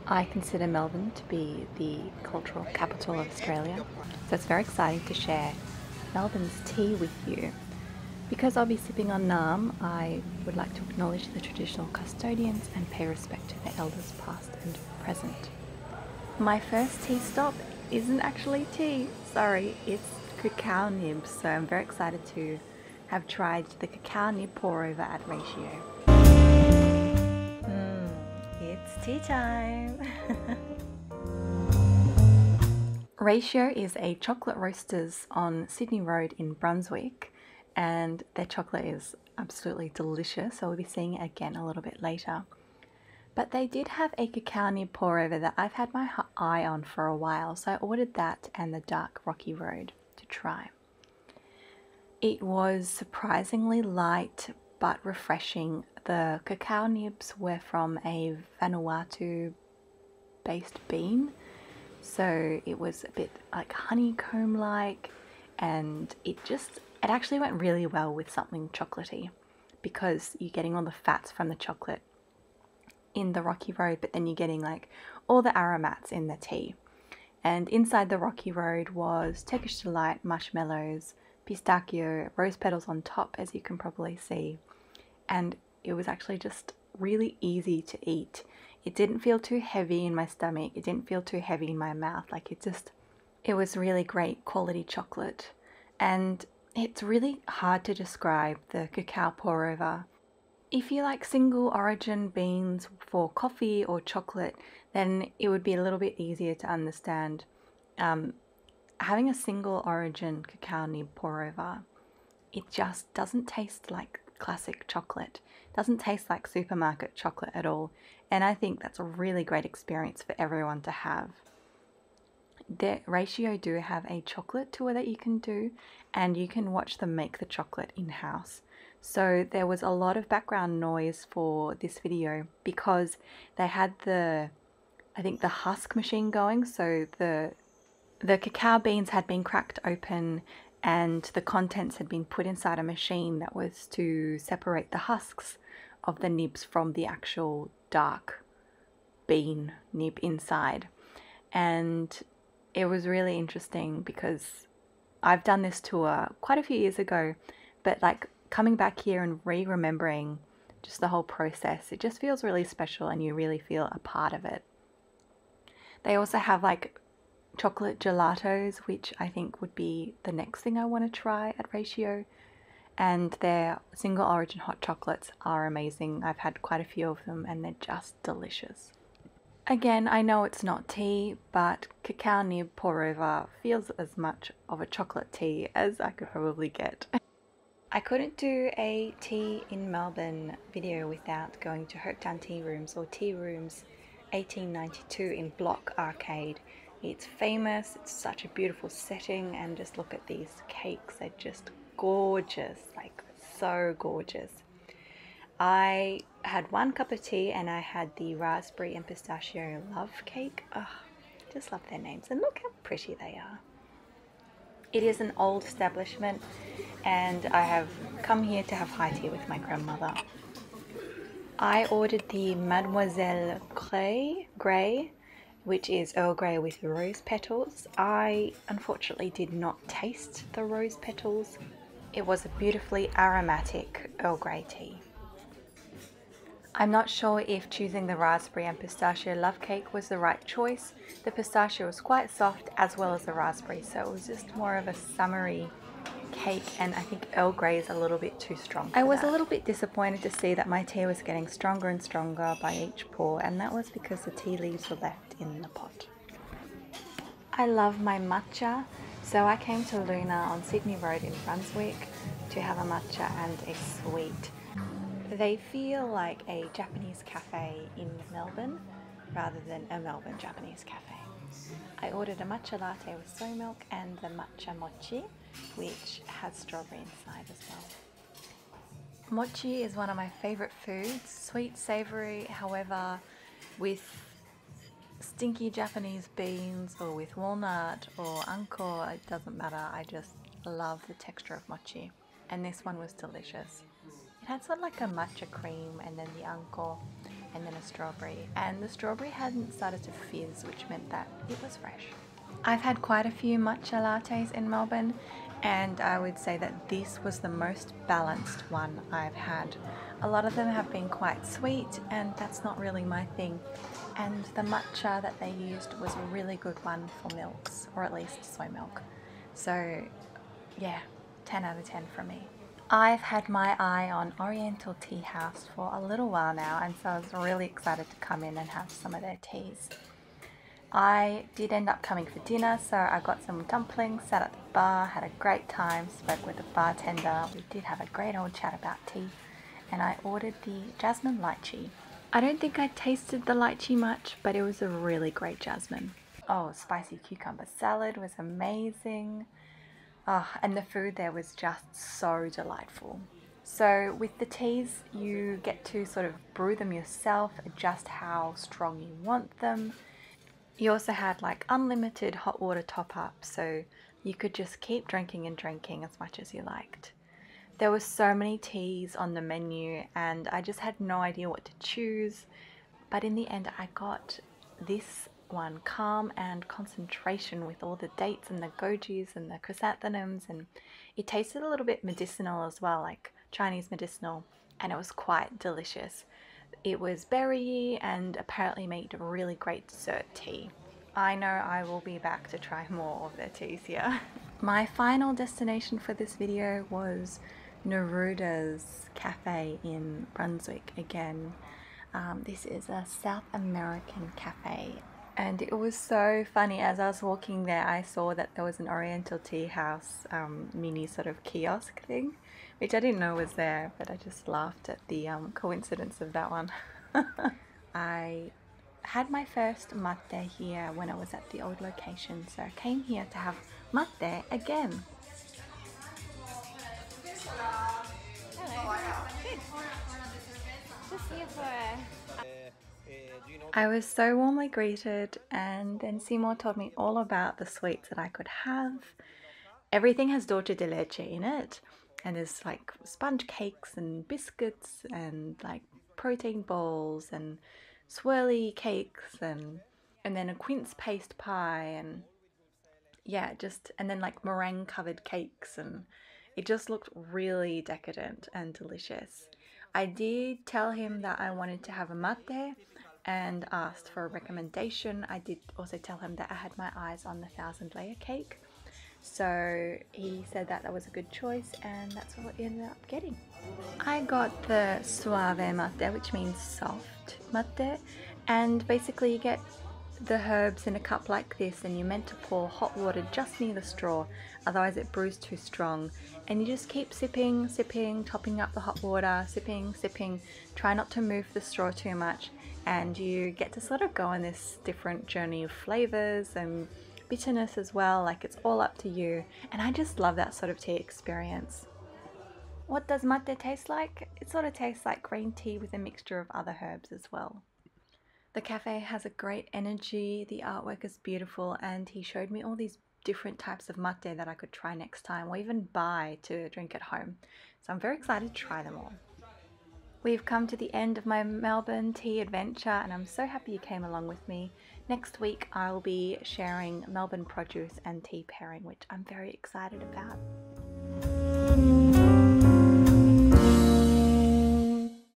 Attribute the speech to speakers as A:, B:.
A: I consider Melbourne to be the cultural capital of Australia, so it's very exciting to share Melbourne's tea with you. Because I'll be sipping on Naam, I would like to acknowledge the traditional custodians and pay respect to the elders past and present. My first tea stop isn't actually tea, sorry, it's cacao nibs, so I'm very excited to have tried the Cocao Nib Pour Over at Ratio. It's tea time! Ratio is a chocolate roasters on Sydney Road in Brunswick, and their chocolate is absolutely delicious, so we'll be seeing it again a little bit later. But they did have a Cocao Nib Pour Over that I've had my eye on for a while, so I ordered that and the Dark Rocky Road to try. It was surprisingly light but refreshing. The cacao nibs were from a Vanuatu based bean, so it was a bit like honeycomb like, and it actually went really well with something chocolatey because you're getting all the fats from the chocolate in the Rocky Road, but then you're getting like all the aromats in the tea. And inside the Rocky Road was Turkish Delight, marshmallows, pistachio, rose petals on top, as you can probably see. And it was actually just really easy to eat. It didn't feel too heavy in my stomach. It didn't feel too heavy in my mouth. It was really great quality chocolate. And it's really hard to describe the cacao pour over. If you like single origin beans for coffee or chocolate, then it would be a little bit easier to understand. Having a single origin cacao nib pour over, it just doesn't taste like classic chocolate. It doesn't taste like supermarket chocolate at all, and I think that's a really great experience for everyone to have. The Ratio do have a chocolate tour that you can do, and you can watch them make the chocolate in-house. So there was a lot of background noise for this video because they had the husk machine going, so the cacao beans had been cracked open and the contents had been put inside a machine that was to separate the husks of the nibs from the actual dark bean nib inside. And it was really interesting because I've done this tour quite a few years ago, but like coming back here and remembering just the whole process, it just feels really special and you really feel a part of it. They also have like chocolate gelatos, which I think would be the next thing I want to try at Ratio, and their single origin hot chocolates are amazing. I've had quite a few of them and they're just delicious. Again, I know it's not tea, but Cocao Nib Pour Over feels as much of a chocolate tea as I could probably get. I couldn't do a tea in Melbourne video without going to Hopetown Tea Rooms, or Tea Rooms 1892 in Block Arcade. It's famous, it's such a beautiful setting, and just look at these cakes, they're just gorgeous, like so gorgeous. I had one cup of tea and I had the raspberry and pistachio love cake. Oh, just love their names, and look how pretty they are. It is an old establishment and I have come here to have high tea with my grandmother. I ordered the Madmoiselle Grey, which is Earl Grey with rose petals. I unfortunately did not taste the rose petals. It was a beautifully aromatic Earl Grey tea. I'm not sure if choosing the raspberry and pistachio love cake was the right choice. The pistachio was quite soft as well as the raspberry, so it was just more of a summery cake, and I think Earl Grey is a little bit too strong. I was a little bit disappointed to see that my tea was getting stronger and stronger by each pour, and that was because the tea leaves were left in the pot. I love my matcha, so I came to Lunar on Sydney Road in Brunswick to have a matcha and a sweet. They feel like a Japanese cafe in Melbourne rather than a Melbourne Japanese cafe. I ordered a matcha latte with soy milk and the Matcha Mochi, which has strawberry inside as well. Mochi is one of my favourite foods, sweet, savoury, however, with stinky Japanese beans or with walnut or anko, it doesn't matter, I just love the texture of mochi, and this one was delicious. It had sort of like a matcha cream and then the anko and then a strawberry. And the strawberry hadn't started to fizz, which meant that it was fresh. I've had quite a few matcha lattes in Melbourne, and I would say that this was the most balanced one I've had. A lot of them have been quite sweet, and that's not really my thing. And the matcha that they used was a really good one for milks, or at least soy milk. So yeah, 10 out of 10 from me. I've had my eye on Oriental Tea House for a little while now, and so I was really excited to come in and have some of their teas. I did end up coming for dinner, so I got some dumplings, sat at the bar, had a great time, spoke with the bartender. We did have a great old chat about tea, and I ordered the jasmine lychee. I don't think I tasted the lychee much, but it was a really great jasmine. Oh, spicy cucumber salad was amazing. Oh, and the food there was just so delightful. So with the teas, you get to sort of brew them yourself, adjust how strong you want them. You also had like unlimited hot water top up, so you could just keep drinking and drinking as much as you liked. There were so many teas on the menu and I just had no idea what to choose, but in the end I got this one, Calm and Concentration, with all the dates and the gojis and the chrysanthemums, and it tasted a little bit medicinal as well, like Chinese medicinal, and it was quite delicious. It was berry and apparently made a really great dessert tea. I know I will be back to try more of their teas here. My final destination for this video was Neruda's cafe in Brunswick again. This is a South American cafe, and it was so funny. As I was walking there, I saw that there was an Oriental Tea House mini sort of kiosk thing, which I didn't know was there, but I just laughed at the coincidence of that one. I had my first mate here when I was at the old location, so I came here to have mate again.
B: Just here for
A: I was so warmly greeted, and then Seymour told me all about the sweets that I could have. Everything has dulce de leche in it, and there's like sponge cakes and biscuits and like protein balls and swirly cakes and then a quince paste pie, and yeah, and then like meringue covered cakes, and it just looked really decadent and delicious. I did tell him that I wanted to have a mate and asked for a recommendation. I did also tell him that I had my eyes on the 1,000-layer cake. So he said that that was a good choice, and that's what we ended up getting. I got the suave mate, which means soft mate, and basically you get the herbs in a cup like this, and you're meant to pour hot water just near the straw, otherwise it brews too strong, and you just keep sipping, sipping, topping up the hot water, sipping, sipping, try not to move the straw too much, and you get to sort of go on this different journey of flavors and bitterness as well. Like, it's all up to you, and I just love that sort of tea experience. What does mate taste like? It sort of tastes like green tea with a mixture of other herbs as well. The cafe has a great energy, the artwork is beautiful, and he showed me all these different types of mate that I could try next time, or even buy to drink at home. So I'm very excited to try them all. We've come to the end of my Melbourne tea adventure, and I'm so happy you came along with me. Next week I'll be sharing Melbourne produce and tea pairing, which I'm very excited about.